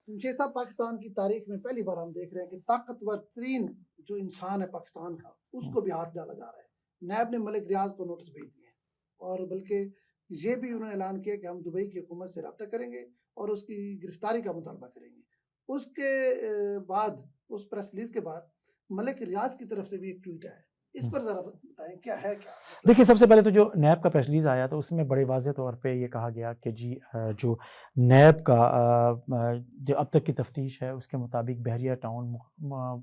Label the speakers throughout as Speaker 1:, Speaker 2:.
Speaker 1: मुंशी साहब, पाकिस्तान की तारीख में पहली बार हम देख रहे हैं कि ताकतवर तरीन जो इंसान है पाकिस्तान का, उसको भी हाथ डाला जा रहा है। नैब ने मलिक रियाज को नोटिस भेज दिए और बल्कि ये भी उन्होंने ऐलान किया कि हम दुबई की हुकूमत से रब्ता करेंगे और उसकी गिरफ्तारी का मुतालबा करेंगे। उसके बाद, उस प्रेस रिलीज के बाद मलिक रियाज की तरफ से भी एक ट्वीट आया। इस पर जरा बताएं, क्या है, क्या मसला
Speaker 2: देखिए,
Speaker 1: है?
Speaker 2: सबसे पहले तो जो नैब का प्रेस रिलीज़ आया तो उसमें बड़े वाज़ेह तौर पे ये कहा गया कि जी जो नैब का जो अब तक की तफ्तीश है उसके मुताबिक बहरिया टाउन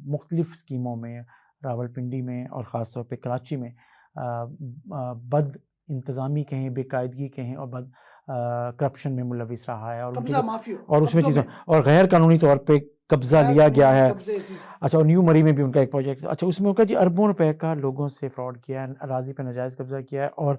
Speaker 2: मुख्तलिफ़ स्कीमों में, रावलपिंडी में और ख़ास तौर पे कराची में बद इंतज़ामी कहें, बेकायदगी कहें और करप्शन में मुलविस रहा है और उनके
Speaker 1: कब्जा
Speaker 2: जो
Speaker 1: माफिया,
Speaker 2: और उसमें
Speaker 1: कब्जों
Speaker 2: चीज़ों
Speaker 1: में,
Speaker 2: और गैर कानूनी तौर पे कब्ज़ा
Speaker 1: गैर
Speaker 2: लिया गया
Speaker 1: कानूनी
Speaker 2: है।
Speaker 1: कब्जे, जी।
Speaker 2: अच्छा, और न्यू मरी में भी उनका एक प्रोजेक्ट, अच्छा उसमें उनका जी अरबों रुपए का लोगों से फ्रॉड किया है, अराज़ी पे नाजायज़ कब्ज़ा किया है और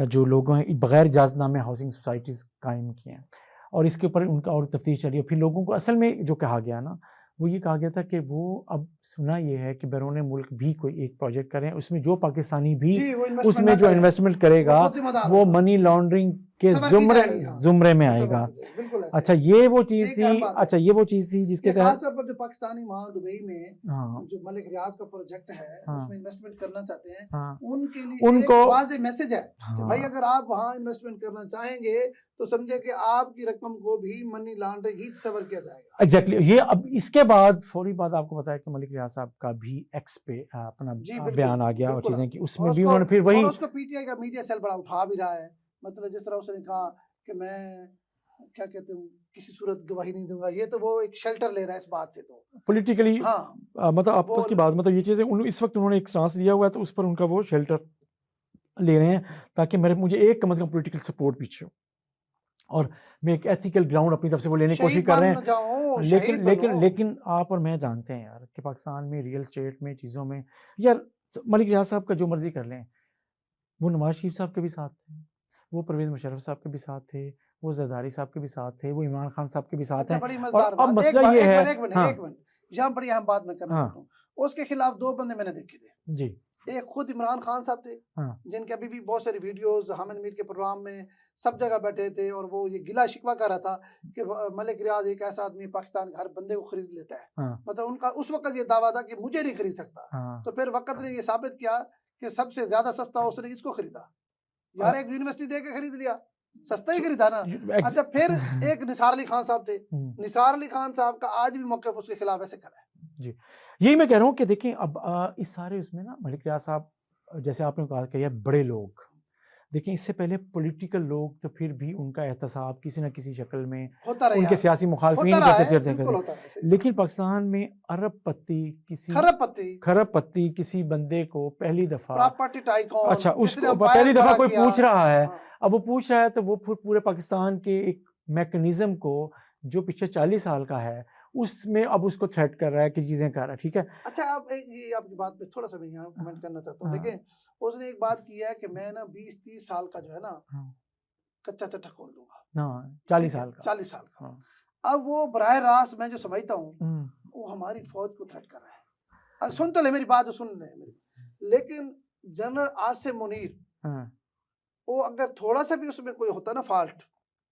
Speaker 2: जो लोगों हैं बगैर इजाज़तनामे हाउसिंग सोसाइटीज़ कायम की हैं और इसके ऊपर उनका और तफ्तीश चली है। फिर लोगों को असल में जो कहा गया ना, वो ये कहा गया था कि वो अब सुना ये है कि बैरून मुल्क भी कोई एक प्रोजेक्ट करें, उसमें जो पाकिस्तानी भी
Speaker 1: जी, वो इन्वेस्टमेंट
Speaker 2: उसमें
Speaker 1: ना
Speaker 2: जो
Speaker 1: करें,
Speaker 2: इन्वेस्टमेंट
Speaker 1: वो
Speaker 2: करेगा,
Speaker 1: खुद जिम्मेदार
Speaker 2: वो
Speaker 1: होगा।
Speaker 2: मनी लॉन्ड्रिंग के
Speaker 1: सबर की जाएगी, हाँ,
Speaker 2: ज़ुमरे में
Speaker 1: वो सबर
Speaker 2: आएगा।
Speaker 1: की जाएगी, बिल्कुल ऐसे
Speaker 2: अच्छा,
Speaker 1: है।
Speaker 2: ये वो चीज़
Speaker 1: एक
Speaker 2: थी
Speaker 1: अहम बात है।
Speaker 2: अच्छा ये वो चीज़ थी जिसके
Speaker 1: ये खास
Speaker 2: तहत
Speaker 1: तौर पर जो पाकिस्तानी वहाँ दुबई में
Speaker 2: हाँ,
Speaker 1: जो मलिक रियाज का प्रोजेक्ट है,
Speaker 2: हाँ,
Speaker 1: उसमें इन्वेस्टमेंट करना चाहते हैं,
Speaker 2: हाँ,
Speaker 1: उनके लिए
Speaker 2: उनको
Speaker 1: एक वाज़ेह मैसेज है कि भाई
Speaker 2: हाँ।
Speaker 1: अगर आप वहाँ इन्वेस्टमेंट करना चाहेंगे, तो समझे कि आपकी रकम को भी मनी लॉन्ड्रिंग ही तस्वर किया जाएगा।
Speaker 2: एग्जैक्टली ये अब इसके बाद फौरी बाद आपको बताया कि मलिक रियाज साहब का भी एक्स पे अपना
Speaker 1: जी, बिल्कुल,
Speaker 2: बयान आ गया और
Speaker 1: बिल्कुल आ
Speaker 2: चीज़ें की
Speaker 1: गया
Speaker 2: उसमें भी उन्होंने फिर
Speaker 1: और
Speaker 2: वही
Speaker 1: उसको पीटीआई का मीडिया सेल बड़ा उठा भी रहा है। मतलब जिस तरह उसने कहा कि मैं क्या कहते हैं, किसी सूरत गवाही नहीं दूँगा, ये तो वो एक शेल्टर ले रहा है इस बात से तो।
Speaker 2: पॉलिटिकली
Speaker 1: हाँ,
Speaker 2: मतलब अब
Speaker 1: वो
Speaker 2: तक की बात मतलब ये चीज़ें इस वक्त उन्होंने एक स्टांस लिया हुआ है तो उस पर उनका वो शेल्टर ले रहे हैं ताकि मेरे मुझे एक कम से कम पॉलिटिकल सपोर्ट पीछे हो और मैं एक एथिकल ग्राउंड अपनी तरफ से वो लेने की कोशिश
Speaker 1: शहीद
Speaker 2: कर रहे
Speaker 1: बन
Speaker 2: हैं।
Speaker 1: जाओ, शहीद
Speaker 2: लेकिन
Speaker 1: बनो।
Speaker 2: लेकिन लेकिन आप और मैं जानते हैं यार कि पाकिस्तान में रियल स्टेट में चीज़ों में यार मलिक रियाज साहब का जो मर्जी कर लें, वो नवाज शरीफ साहब के भी साथ थे, वो परवेज़ मुशर्रफ साहब के भी साथ थे, वो ज़रदारी साहब के भी साथ थे, वो इमरान खान साहब के भी साथ
Speaker 1: अच्छा,
Speaker 2: हैं
Speaker 1: बड़ी
Speaker 2: और
Speaker 1: मज़ेदार
Speaker 2: अब
Speaker 1: बात। एक
Speaker 2: मसला
Speaker 1: बार
Speaker 2: ये
Speaker 1: एक
Speaker 2: है
Speaker 1: मिनट, 1 मिनट,
Speaker 2: हाँ,
Speaker 1: 1 मिनट। यहाँ बड़ी अहम बात मैं करना
Speaker 2: हाँ,
Speaker 1: चाहता हूँ। उसके खिलाफ 2 बंदे मैंने देखे थे।
Speaker 2: जी,
Speaker 1: एक खुद इमरान खान साहब थे,
Speaker 2: हाँ,
Speaker 1: जिनके अभी भी बहुत सारी वीडियोज़ हामिद मीर के प्रोग्राम में सब जगह बैठे थे और वो ये गिला-शिकवा कर रहा था कि मलिक रियाज एक ऐसा आदमी है पाकिस्तान के हर बंदे को खरीद लेता है।
Speaker 2: हाँ,
Speaker 1: मतलब उनका उस वक़्त ये दावा था कि मुझे नहीं खरीद सकता।
Speaker 2: हाँ।
Speaker 1: तो फिर वक़्त ने ये साबित किया कि सबसे ज़्यादा सस्ता उसने किसको खरीदा?
Speaker 2: अ,
Speaker 1: यार एक यूनिवर्सिटी दे के खरीद लिया, सस्ता ही
Speaker 2: सो
Speaker 1: खरीदा ना।
Speaker 2: एग्ज़
Speaker 1: अच्छा, फिर एक निसार अली खान साहब थे।
Speaker 2: हुँ,
Speaker 1: निसार अली खान साहब का आज भी मौक़िफ़ उसके खिलाफ ऐसे खड़ा है।
Speaker 2: जी। यही मैं कह रहा हूँ कि देखिए अब इस सारे उसमें ना मलिक रियाज़ साहब जैसे आपने कहा कि यार बड़े लोग, देखिए इससे पहले पॉलिटिकल लोग तो फिर भी उनका एहतसाब किसी न किसी शक्ल में
Speaker 1: होता रहा
Speaker 2: उनके
Speaker 1: यार,
Speaker 2: सियासी
Speaker 1: होता
Speaker 2: मुखालफिन
Speaker 1: रहा
Speaker 2: करते
Speaker 1: है,
Speaker 2: थे
Speaker 1: बिल्कुल
Speaker 2: करते
Speaker 1: होता रहा है, सही बात
Speaker 2: लेकिन
Speaker 1: है।
Speaker 2: पाकिस्तान में अरबपति किसी
Speaker 1: खरबपति,
Speaker 2: खरबपति किसी बंदे को पहली दफ़ा
Speaker 1: प्रॉपर्टी टाइकून,
Speaker 2: अच्छा
Speaker 1: जिसने
Speaker 2: उसको
Speaker 1: अंपायर
Speaker 2: पहली दफ़ा
Speaker 1: खड़ा
Speaker 2: कोई
Speaker 1: किया।
Speaker 2: पूछ रहा है,
Speaker 1: हाँ।
Speaker 2: अब वो पूछ रहा है तो वो पूरे पाकिस्तान के एक मैकेनिज़्म को जो पिछले 40 साल का है, उसमें अब उसको थ्रेट कर रहा है कि चीज़ें कर रहा है, ठीक है?
Speaker 1: अच्छा, आप ये आपकी बात पे थोड़ा-सा मैं यहाँ कमेंट करना चाहता हूँ।
Speaker 2: हाँ,
Speaker 1: देखें, उसने एक बात की है कि मैं ना 20-30 साल का जो है ना,
Speaker 2: हाँ,
Speaker 1: कच्चा चट्टा खोल दूँगा।
Speaker 2: हाँ, 40
Speaker 1: ठीक है?
Speaker 2: साल का।
Speaker 1: 40 साल का।
Speaker 2: हाँ,
Speaker 1: अब वो बराह रास्त मैं जो समझता हूँ,
Speaker 2: हुँ,
Speaker 1: वो हमारी फ़ौज को थ्रेट कर रहा है। सुन तो ले मेरी बात, तो सुन ले मेरी। लेकिन जनरल आसिम मुनीर,
Speaker 2: हाँ,
Speaker 1: वो अगर थोड़ा-सा भी उसमें कोई होता ना फ़ॉल्ट,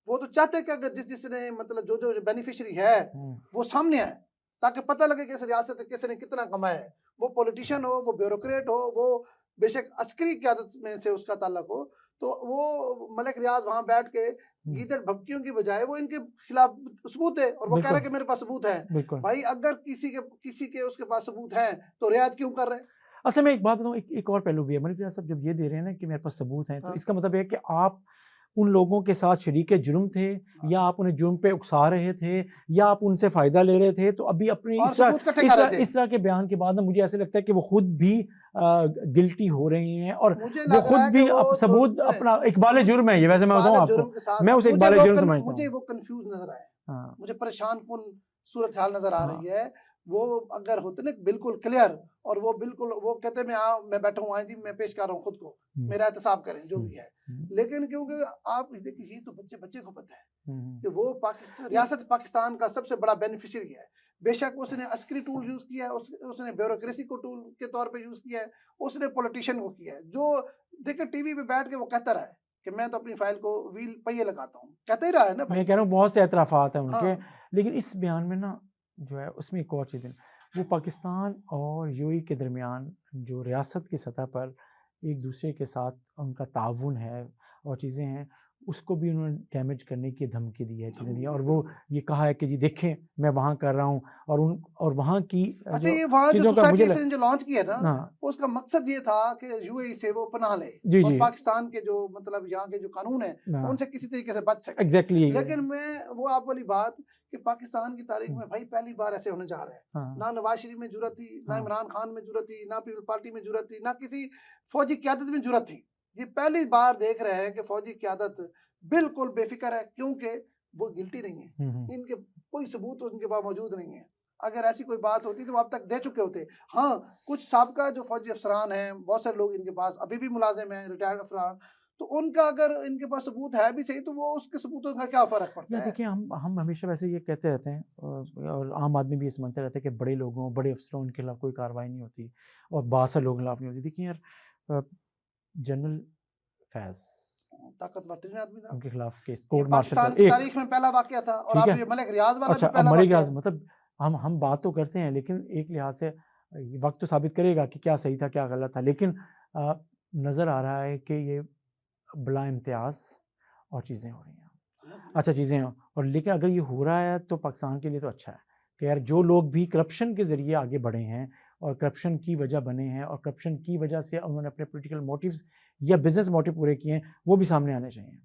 Speaker 1: वो तो चाहते हैं कि अगर जिसने मतलब जो बेनिफिशियरी है,
Speaker 2: हुँ,
Speaker 1: वो सामने आए, ताकि पता लगे कि इस रियासत से किसने कितना कमाया है। वो पॉलिटिशियन हो, वो ब्यूरोक्रेट हो, वो बेशक अस्करी क़यादत में से उसका ताल्लुक हो, तो वो मलिक रियाज़ वहाँ बैठ के
Speaker 2: हुँ,
Speaker 1: गीदड़-भभकियों की बजाय वो इनके खिलाफ सबूत है और वो कह रहा
Speaker 2: बिल्कुल,
Speaker 1: है कि मेरे पास सबूत है।
Speaker 2: बिल्कुल।
Speaker 1: भाई अगर किसी के उसके पास सबूत हैं, तो रियायत क्यों कर रहे हैं?
Speaker 2: असल में एक बात बताऊँ, एक और पहलू भी है, मलिक रियाज़ साहब जब ये दे रहे हैं ना कि मेरे पास सबूत हैं, तो
Speaker 1: हाँ,
Speaker 2: इसका मतलब है कि आप उन लोगों के साथ शरीके जुर्म थे
Speaker 1: हाँ।
Speaker 2: या आप उन्हें जुर्म पे उकसा रहे थे या आप उनसे फ़ायदा ले रहे थे, तो अभी अपनी
Speaker 1: और सबूत इकट्ठे कर रहे थे।
Speaker 2: इस तरह के बयान के बाद ना मुझे ऐसा लगता है कि वो खुद भी गिल्टी हो रहे हैं और
Speaker 1: मुझे
Speaker 2: वो
Speaker 1: लग रहा
Speaker 2: खुद
Speaker 1: है कि
Speaker 2: भी
Speaker 1: वो
Speaker 2: सबूत
Speaker 1: सुने,
Speaker 2: अपना इक़बाल जुर्म है ये, वैसे मैं बताऊँ
Speaker 1: इक़बाल
Speaker 2: आपको,
Speaker 1: जुर्म के साथ
Speaker 2: मैं
Speaker 1: साथ
Speaker 2: उसे इक़बाल जुर्म समझता
Speaker 1: मुझे
Speaker 2: हूँ।
Speaker 1: वो कन्फ्यूज़ नज़र आए।
Speaker 2: हाँ,
Speaker 1: मुझे परेशान-कुन सूरत-हाल नज़र आ
Speaker 2: हाँ,
Speaker 1: रही है। वो अगर होते ना बिल्कुल क्लियर और वो बिल्कुल वो कहते मैं बैठा हूँ, हाँ जी, मैं पेश कर रहा हूँ खुद को,
Speaker 2: हुँ,
Speaker 1: मेरा एहतसाब करें, जो
Speaker 2: हुँ,
Speaker 1: भी है।
Speaker 2: हुँ,
Speaker 1: लेकिन क्योंकि आप देखिए, ये तो बच्चे-बच्चे को पता है
Speaker 2: हुँ, हुँ,
Speaker 1: कि वो रियासत पाकिस्तान का सबसे बड़ा बेनिफिशियरी है। बेशक उसने अस्करी टूल यूज़ किया है, उसने ब्यूरोक्रेसी को टूल के तौर पे यूज़ किया है, उसने पॉलिटिशियन को किया है। जो देखिए टीवी पे बैठ के वो कहता रहा है। कि मैं तो अपनी फाइल को व्हील पहिए लगाता हूँ, कहते ही रहा है ना भाई।
Speaker 2: मैं कह रहा हूँ बहुत से एतराफ़ात हैं उनके,
Speaker 1: हाँ,
Speaker 2: लेकिन इस बयान में ना जो है उसमें एक और चीज़ है, वो पाकिस्तान और यूएई के दरमियान जो रियासत की सतह पर एक दूसरे के साथ उनका ताउन है और चीज़ें हैं, उसको भी उन्होंने डैमेज करने की धमकी दी है, चीज़ें दी हैं और वो ये कहा है कि जी देखें मैं वहाँ कर रहा हूँ और वहाँ की
Speaker 1: अच्छा,
Speaker 2: जो
Speaker 1: ये वहाँ जो
Speaker 2: चीज़ों का
Speaker 1: सोसाइटी
Speaker 2: मुझे
Speaker 1: ने जो लॉन्च किया ना,
Speaker 2: हाँ,
Speaker 1: उसका मकसद ये था कि यूएई से वो पनाह ले
Speaker 2: जी,
Speaker 1: और
Speaker 2: जी।
Speaker 1: पाकिस्तान के जो मतलब यहाँ के जो कानून है
Speaker 2: हाँ,
Speaker 1: उनसे किसी तरीके से बच सके।
Speaker 2: एग्ज़ैक्टली यही है।
Speaker 1: लेकिन मैं वो आप वाली बात कि पाकिस्तान की तारीख
Speaker 2: हुँ,
Speaker 1: में भाई पहली बार ऐसे होने जा रहा है।
Speaker 2: हाँ,
Speaker 1: ना नवाज शरीफ में जुर्रत थी, ना
Speaker 2: हाँ,
Speaker 1: इमरान खान में जुर्रत थी, ना पीपल पार्टी में जुर्रत थी, ना किसी फौजी क़यादत में जुर्रत थी। ये पहली बार देख रहे हैं कि फौजी क़यादत बिल्कुल बेफ़िक्र है, क्योंकि वो गिल्टी नहीं है।
Speaker 2: हुँ, हुँ।
Speaker 1: इनके कोई सबूत उनके पास मौजूद नहीं है। अगर ऐसी कोई बात होती तो वो अब तक दे चुके होते। हाँ, कुछ साबका जो फौजी अफ़सरान हैं, बहुत सारे लोग इनके पास अभी भी मुलाज़िम हैं, रिटायर्ड अफ़सरान, तो उनका अगर इनके पास सबूत है भी सही तो वो उसके सबूतों का क्या फ़र्क
Speaker 2: या
Speaker 1: पड़ता है?
Speaker 2: देखिए हम हमेशा वैसे ये कहते रहते हैं और आम आदमी भी ये समझते रहता है कि बड़े लोगों, बड़े अफ़सरों के खिलाफ कोई कार्रवाई नहीं होती और बहुत से लोगों के खिलाफ नहीं होती। देखिए यार अ, जनरल फैज़
Speaker 1: ताकतवर तरीन आदमी था।
Speaker 2: उनके खिलाफ केस
Speaker 1: ये
Speaker 2: कोर्ट मार्शल का
Speaker 1: पाकिस्तान की
Speaker 2: एक,
Speaker 1: तारीख में पहला वाक़या था और
Speaker 2: ठीक
Speaker 1: अब
Speaker 2: है?
Speaker 1: ये मलिक रियाज़ वाला
Speaker 2: अच्छा,
Speaker 1: भी
Speaker 2: अब
Speaker 1: पहला
Speaker 2: मलिक
Speaker 1: वाक़या
Speaker 2: रियाज़
Speaker 1: है।
Speaker 2: मतलब हम बात तो करते हैं लेकिन एक लिहाज से वक़्त तो साबित करेगा कि क्या सही था, क्या गलत था। लेकिन नज़र आ रहा है कि ये बला इम्तियाज़ और चीज़ें हो रही हैं। अच्छा चीज़ें हैं और लेकिन अगर ये हो रहा है तो पाकिस्तान के लिए तो अच्छा है कि यार जो लोग भी करप्शन के ज़रिए आगे बढ़े हैं और करप्शन की वजह बने हैं और करप्शन की वजह से उन्होंने अपने पॉलिटिकल मोटिव्स या बिज़नेस मोटिव पूरे किए हैं, वो भी सामने आने चाहिए।